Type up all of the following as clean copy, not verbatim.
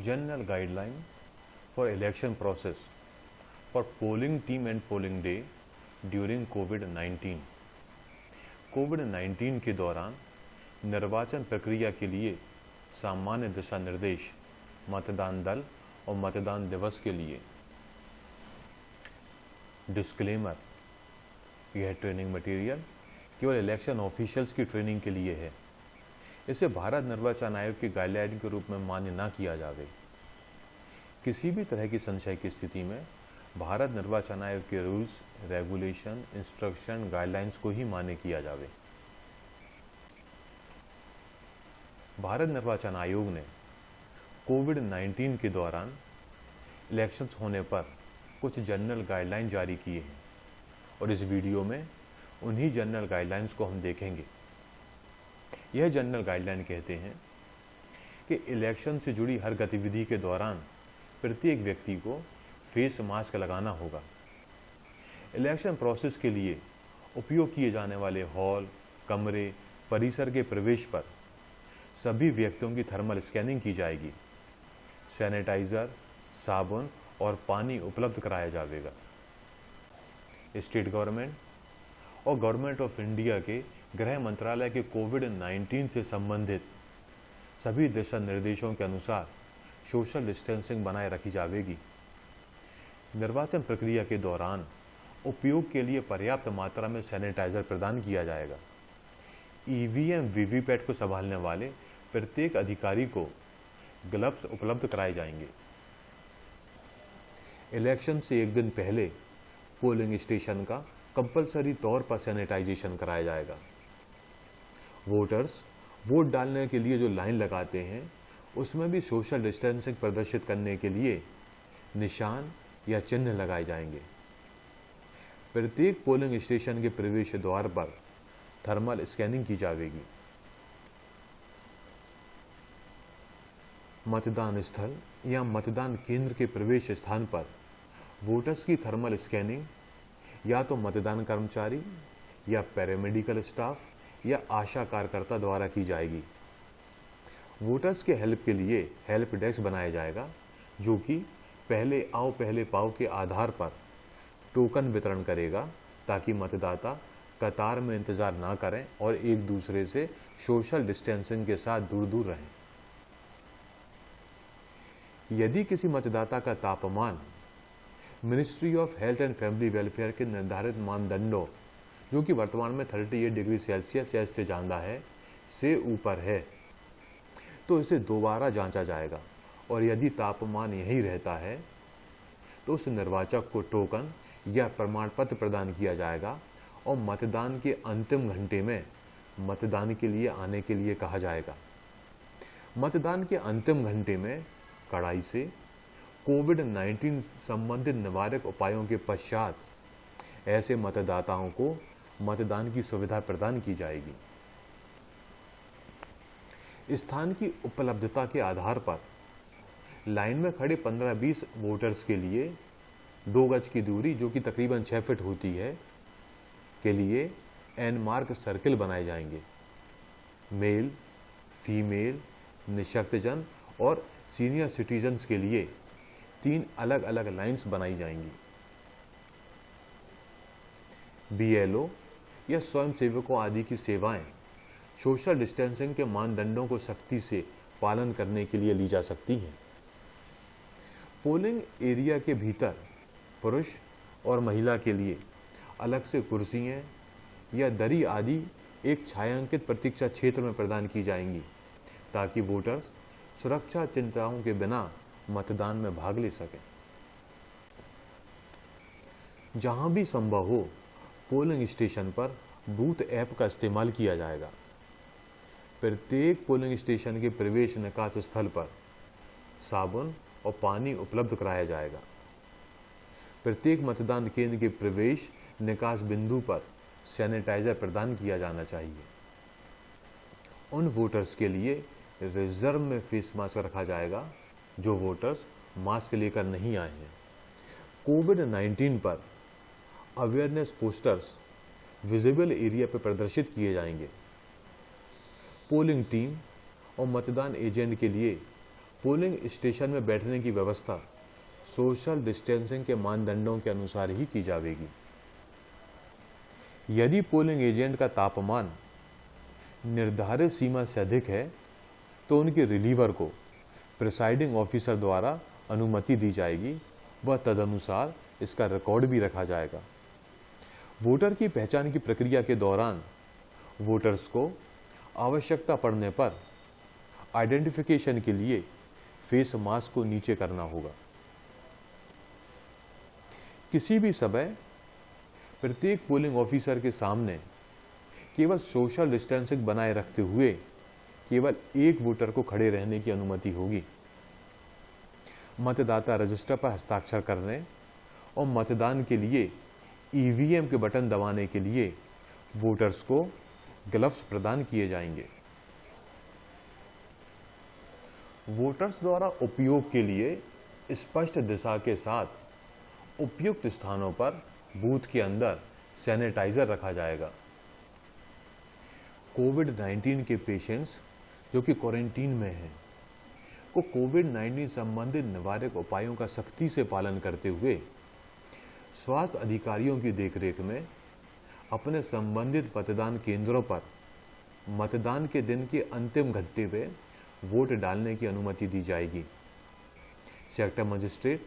General guideline for election process for polling team and polling day during COVID-19। कोविड-19 के दौरान निर्वाचन प्रक्रिया के लिए सामान्य दिशा निर्देश मतदान दल और मतदान दिवस के लिए। डिस्क्लेमर, यह ट्रेनिंग मटेरियल केवल इलेक्शन ऑफिशियल्स की ट्रेनिंग के लिए है। इसे भारत निर्वाचन आयोग की गाइडलाइन के रूप में मान्य न किया जावे। किसी भी तरह की संशय की स्थिति में भारत निर्वाचन आयोग के रूल्स, रेगुलेशन, इंस्ट्रक्शन, गाइडलाइंस को ही मान्य किया जावे। भारत निर्वाचन आयोग ने कोविड-19 के दौरान इलेक्शंस होने पर कुछ जनरल गाइडलाइन जारी किए हैं और इस वीडियो में उन्हीं जनरल गाइडलाइंस को हम देखेंगे। यह जनरल गाइडलाइन कहते हैं कि इलेक्शन से जुड़ी हर गतिविधि के दौरान प्रत्येक व्यक्ति को फेस मास्क लगाना होगा। इलेक्शन प्रोसेस के लिए उपयोग किए जाने वाले हॉल, कमरे, परिसर के प्रवेश पर सभी व्यक्तियों की थर्मल स्कैनिंग की जाएगी। सैनिटाइजर, साबुन और पानी उपलब्ध कराया जाएगा। स्टेट गवर्नमेंट और गवर्नमेंट ऑफ इंडिया के गृह मंत्रालय के कोविड-19 से संबंधित सभी दिशा निर्देशों के अनुसार सोशल डिस्टेंसिंग बनाए रखी जाएगी। निर्वाचन प्रक्रिया के दौरान उपयोग के लिए पर्याप्त मात्रा में सैनिटाइजर प्रदान किया जाएगा। ईवीएम, वीवीपैट को संभालने वाले प्रत्येक अधिकारी को ग्लव्स उपलब्ध कराए जाएंगे। इलेक्शन से एक दिन पहले पोलिंग स्टेशन का कंपलसरी तौर पर सैनिटाइजेशन कराया जाएगा। वोटर्स वोट डालने के लिए जो लाइन लगाते हैं उसमें भी सोशल डिस्टेंसिंग प्रदर्शित करने के लिए निशान या चिन्ह लगाए जाएंगे। प्रत्येक पोलिंग स्टेशन के प्रवेश द्वार पर थर्मल स्कैनिंग की जाएगी। मतदान स्थल या मतदान केंद्र के प्रवेश स्थान पर वोटर्स की थर्मल स्कैनिंग या तो मतदान कर्मचारी या पैरामेडिकल स्टाफ या आशा कार्यकर्ता द्वारा की जाएगी। वोटर्स के हेल्प के लिए हेल्प डेस्क बनाया जाएगा जो कि पहले आओ पहले पाओ के आधार पर टोकन वितरण करेगा ताकि मतदाता कतार में इंतजार ना करें और एक दूसरे से सोशल डिस्टेंसिंग के साथ दूर दूर रहें। यदि किसी मतदाता का तापमान ministry of health and family welfare के निर्धारित मानदंडों, जो कि वर्तमान में 38 डिग्री सेल्सियस या इससे ज़्यादा है, से ऊपर है तो इसे दोबारा जांचा जाएगा और यदि तापमान यही रहता है तो उस निर्वाचक को टोकन या प्रमाण पत्र प्रदान किया जाएगा और मतदान के अंतिम घंटे में मतदान के लिए आने के लिए कहा जाएगा। मतदान के अंतिम घंटे में कड़ाई से कोविड-19 संबंधित निवारक उपायों के पश्चात ऐसे मतदाताओं को मतदान की सुविधा प्रदान की जाएगी। स्थान की उपलब्धता के आधार पर लाइन में खड़े 15-20 वोटर्स के लिए 2 गज की दूरी, जो कि तकरीबन 6 फीट होती है, के लिए एन मार्क सर्किल बनाए जाएंगे। मेल, फीमेल, निःशक्तजन और सीनियर सिटीजन्स के लिए 3 अलग अलग लाइंस बनाई जाएंगी। बीएलओ या स्वयंसेवकों आदि की सेवाएं सोशल डिस्टेंसिंग के मानदंडों को सख्ती से पालन करने के लिए ली जा सकती हैं। पोलिंग एरिया के भीतर पुरुष और महिला के लिए अलग से कुर्सियां या दरी आदि एक छायांकित प्रतीक्षा क्षेत्र में प्रदान की जाएंगी ताकि वोटर्स सुरक्षा चिंताओं के बिना मतदान में भाग ले सकें। जहां भी संभव हो पोलिंग स्टेशन पर बूथ ऐप का इस्तेमाल किया जाएगा। प्रत्येक पोलिंग स्टेशन के प्रवेश निकास स्थल पर साबुन और पानी उपलब्ध कराया जाएगा। प्रत्येक मतदान केंद्र के प्रवेश निकास बिंदु पर सैनिटाइजर प्रदान किया जाना चाहिए। उन वोटर्स के लिए रिजर्व में फेस मास्क रखा जाएगा जो वोटर्स मास्क लेकर नहीं आए हैं। कोविड-19 पर अवेयरनेस पोस्टर्स विजिबल एरिया पर प्रदर्शित किए जाएंगे। पोलिंग टीम और मतदान एजेंट के लिए पोलिंग स्टेशन में बैठने की व्यवस्था सोशल डिस्टेंसिंग के मानदंडों के अनुसार ही की जाएगी। यदि पोलिंग एजेंट का तापमान निर्धारित सीमा से अधिक है तो उनके रिलीवर को प्रिसाइडिंग ऑफिसर द्वारा अनुमति दी जाएगी व तदनुसार इसका रिकॉर्ड भी रखा जाएगा। वोटर की पहचान की प्रक्रिया के दौरान वोटर्स को आवश्यकता पड़ने पर आइडेंटिफिकेशन के लिए फेस मास्क को नीचे करना होगा। किसी भी समय प्रत्येक पोलिंग ऑफिसर के सामने केवल सोशल डिस्टेंसिंग बनाए रखते हुए केवल एक वोटर को खड़े रहने की अनुमति होगी। मतदाता रजिस्टर पर हस्ताक्षर करने और मतदान के लिए ईवीएम के बटन दबाने के लिए वोटर्स को ग्लव्स प्रदान किए जाएंगे। वोटर्स द्वारा उपयोग के लिए स्पष्ट दिशा के साथ उपयुक्त स्थानों पर बूथ के अंदर सैनिटाइजर रखा जाएगा। कोविड-19 के पेशेंट्स जो कि क्वारंटीन में हैं को कोविड-19 संबंधित निवारक उपायों का सख्ती से पालन करते हुए स्वास्थ्य अधिकारियों की देखरेख में अपने संबंधित मतदान केंद्रों पर मतदान के दिन के अंतिम घंटे पे वोट डालने की अनुमति दी जाएगी। सेक्टर मजिस्ट्रेट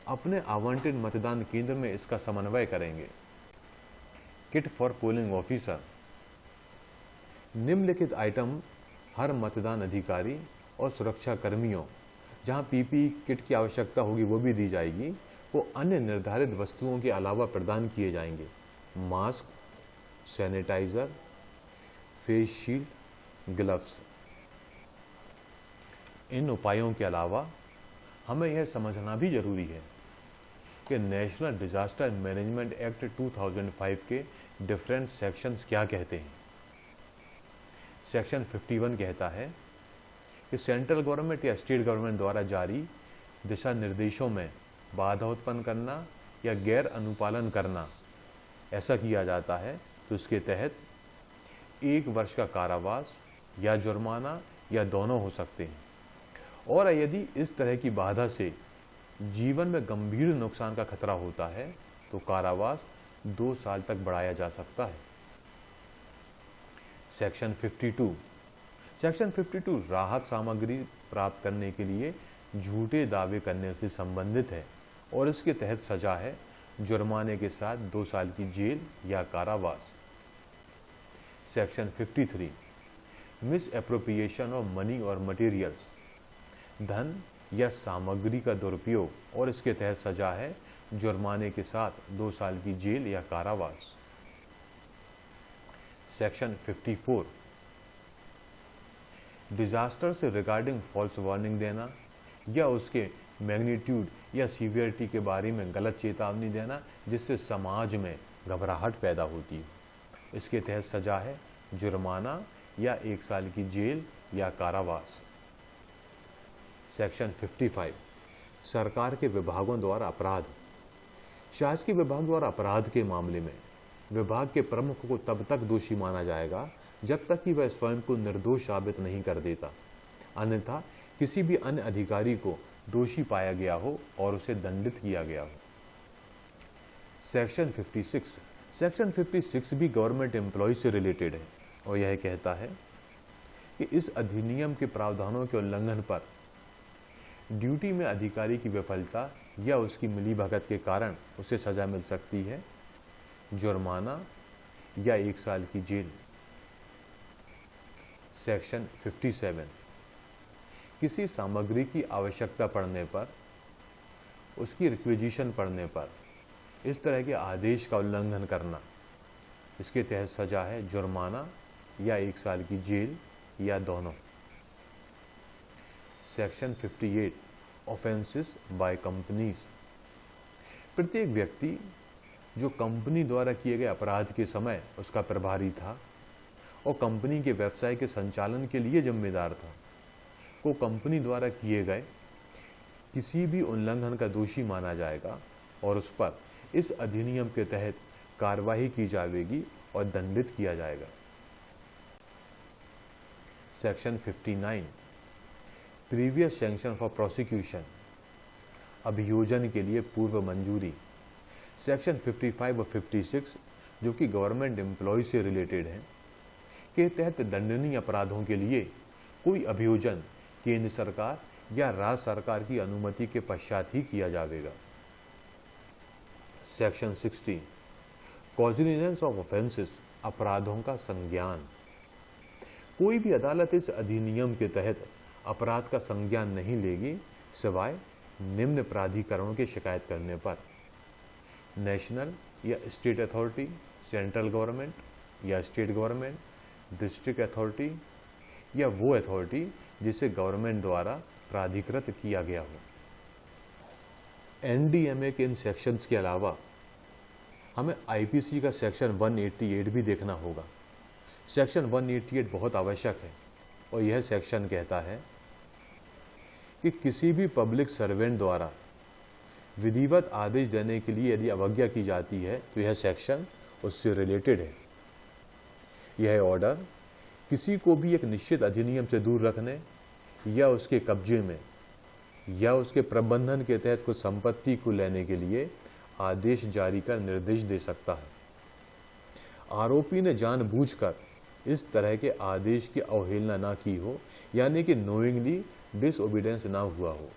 अपने आवंटित मतदान केंद्र में इसका समन्वय करेंगे। किट फॉर पोलिंग ऑफिसर निम्नलिखित आइटम हर मतदान अधिकारी और सुरक्षा कर्मियों जहां पीपीई किट की आवश्यकता होगी वो भी दी जाएगी, वो अन्य निर्धारित वस्तुओं के अलावा प्रदान किए जाएंगे। Mask, sanitizer, face shield, gloves. इन उपायों के अलावा हमें यह समझना भी जरूरी है कि नेशनल डिजास्टर मैनेजमेंट एक्ट 2005 के डिफरेंट सेक्शंस क्या कहते हैं। सेक्शन 51 कहता है कि सेंट्रल गवर्नमेंट या स्टेट गवर्नमेंट द्वारा जारी दिशा निर्देशों में बाधा उत्पन्न करना या गैर अनुपालन करना ऐसा किया जाता है तो इसके तहत 1 वर्ष का कारावास या जुर्माना या दोनों हो सकते हैं, और यदि इस तरह की बाधा से जीवन में गंभीर नुकसान का खतरा होता है तो कारावास 2 साल तक बढ़ाया जा सकता है। सेक्शन 52 राहत सामग्री प्राप्त करने के लिए झूठे दावे करने से संबंधित है और इसके तहत सजा है जुर्माने के साथ 2 साल की जेल या कारावास। Section 53 miss appropriation of money और मटेरियल्स, धन या सामग्री का दुरुपयोग और इसके तहत सजा है जुर्माने के साथ 2 साल की जेल या कारावास। सेक्शन 54 डिजास्टर से रिगार्डिंग फॉल्स वार्निंग देना या उसके मैग्नीट्यूड या सीवियरिटी के बारे में गलत चेतावनी देना जिससे समाज में घबराहट पैदा होती है। इसके तहत सजा है जुर्माना या 1 साल की जेल या कारावास। सेक्शन 55 सरकार के विभागों द्वारा अपराध। शासकीय विभाग द्वारा अपराध के मामले में विभाग के प्रमुख को तब तक दोषी माना जाएगा जब तक कि वह स्वयं को निर्दोष साबित नहीं कर देता, अन्यथा किसी भी अन्य अधिकारी को दोषी पाया गया हो और उसे दंडित किया गया हो। सेक्शन 56 भी गवर्नमेंट एम्प्लॉय से रिलेटेड है और यह कहता है कि इस अधिनियम के प्रावधानों के उल्लंघन पर ड्यूटी में अधिकारी की विफलता या उसकी मिलीभगत के कारण उसे सजा मिल सकती है, जुर्माना या 1 साल की जेल। सेक्शन 57 किसी सामग्री की आवश्यकता पड़ने पर, उसकी रिक्विजिशन पड़ने पर इस तरह के आदेश का उल्लंघन करना, इसके तहत सजा है जुर्माना या 1 साल की जेल या दोनों। सेक्शन 58 ऑफेंसेस बाय कंपनीज प्रत्येक व्यक्ति जो कंपनी द्वारा किए गए अपराध के समय उसका प्रभारी था और कंपनी के व्यवसाय के संचालन के लिए जिम्मेदार था को कंपनी द्वारा किए गए किसी भी उल्लंघन का दोषी माना जाएगा और उस पर इस अधिनियम के तहत कार्रवाई की जाएगी और दंडित किया जाएगा। Section 59 previous sanction for prosecution, अभियोजन के लिए पूर्व मंजूरी। सेक्शन 55 और 56 जो कि गवर्नमेंट एम्प्लॉय से रिलेटेड है के तहत दंडनीय अपराधों के लिए कोई अभियोजन केंद्र सरकार या राज्य सरकार की अनुमति के पश्चात ही किया जाएगा। सेक्शन 60 कॉग्निजेंस ऑफ ऑफेंसेस, अपराधों का संज्ञान। कोई भी अदालत इस अधिनियम के तहत अपराध का संज्ञान नहीं लेगी सिवाय निम्न प्राधिकरणों की शिकायत करने पर। नेशनल या स्टेट अथॉरिटी, सेंट्रल गवर्नमेंट या स्टेट गवर्नमेंट, डिस्ट्रिक्ट अथॉरिटी या वो अथॉरिटी जिसे गवर्नमेंट द्वारा प्राधिकृत किया गया हो। एनडीएमए के इन सेक्शंस के अलावा हमें आईपीसी का सेक्शन 188 भी देखना होगा। सेक्शन 188 बहुत आवश्यक है और यह सेक्शन कहता है कि किसी भी पब्लिक सर्वेंट द्वारा विधिवत आदेश देने के लिए यदि अवज्ञा की जाती है तो यह सेक्शन उससे रिलेटेड है। यह ऑर्डर किसी को भी एक निश्चित अधिनियम से दूर रखने या उसके कब्जे में या उसके प्रबंधन के तहत कुछ संपत्ति को लेने के लिए आदेश जारी कर निर्देश दे सकता है। आरोपी ने जानबूझकर इस तरह के आदेश की अवहेलना ना की हो, यानी कि नोइंगली डिसओबीडियंस ना हुआ हो।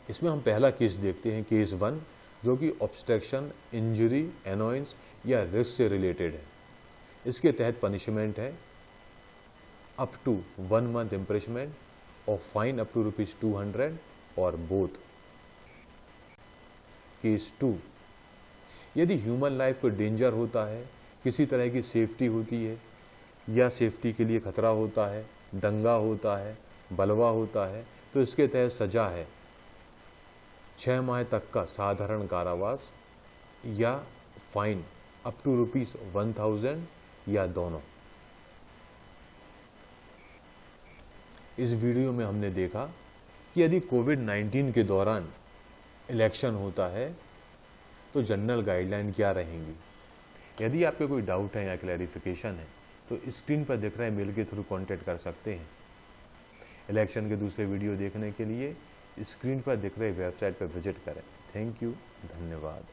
इसमें हम पहला केस देखते हैं, केस 1, जो कि ऑब्स्ट्रक्शन, इंजरी, एनोयंस या रिस्क से रिलेटेड है। इसके तहत पनिशमेंट है अप टू 1 month इम्प्रिजनमेंट और फाइन अप टू ₹200 और बोथ। केस 2, यदि ह्यूमन लाइफ को डेंजर होता है, किसी तरह की सेफ्टी होती है या सेफ्टी के लिए खतरा होता है, दंगा होता है, बलवा होता है, तो इसके तहत सजा है 6 माह तक का साधारण कारावास या फाइन अप टू ₹1000 या दोनों। इस वीडियो में हमने देखा कि यदि कोविड-19 के दौरान इलेक्शन होता है तो जनरल गाइडलाइन क्या रहेंगी। यदि आपके कोई डाउट है या क्लैरिफिकेशन है तो स्क्रीन पर दिख रहे मेल के थ्रू कांटेक्ट कर सकते हैं। इलेक्शन के दूसरे वीडियो देखने के लिए स्क्रीन पर दिख रहे वेबसाइट पर विजिट करें। थैंक यू, धन्यवाद।